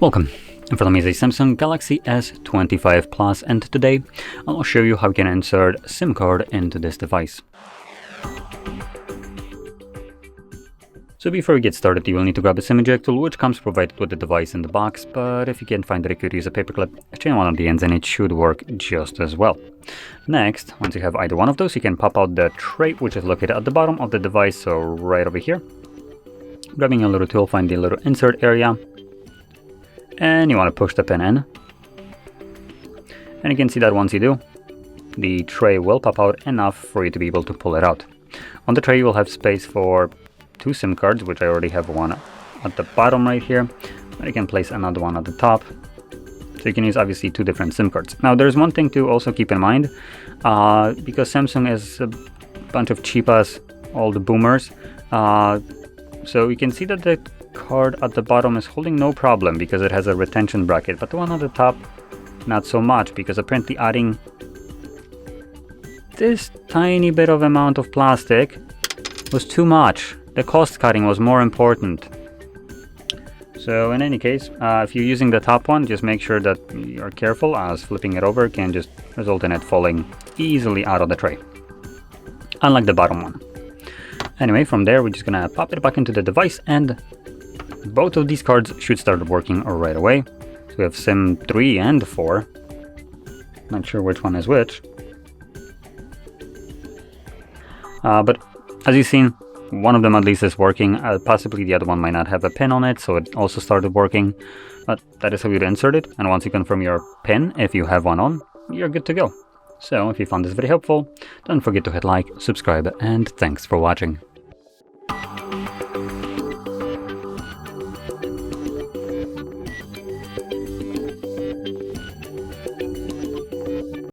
Welcome. In front of me is a Samsung Galaxy S25 Plus, and today I'll show you how you can insert a SIM card into this device. So before we get started, you will need to grab a SIM eject tool, which comes provided with the device in the box, but if you can't find it, you could use a paperclip, chain one of the ends, and it should work just as well. Next, once you have either one of those, you can pop out the tray, which is located at the bottom of the device, so right over here. Grabbing a little tool, find the little insert area, and you want to push the pin in. And you can see that once you do, the tray will pop out enough for you to be able to pull it out. On the tray you will have space for two SIM cards, which I already have one at the bottom right here, but you can place another one at the top. So you can use obviously two different SIM cards. Now there's one thing to also keep in mind, because Samsung is a bunch of cheap-ass old boomers, so you can see that the card at the bottom is holding no problem because it has a retention bracket, but the one on the top not so much, because apparently adding this tiny bit of amount of plastic was too much. The cost cutting was more important. So in any case, if you're using the top one, just make sure that you're careful, as flipping it over can just result in it falling easily out of the tray, unlike the bottom one. Anyway, from there we're just gonna pop it back into the device, and both of these cards should start working right away. So we have SIM 3 and 4. Not sure which one is which. But as you've seen, one of them at least is working. Possibly the other one might not have a pin on it, so it also started working. But that is how you'd insert it. And once you confirm your pin, if you have one on, you're good to go. So if you found this video helpful, don't forget to hit like, subscribe, and thanks for watching.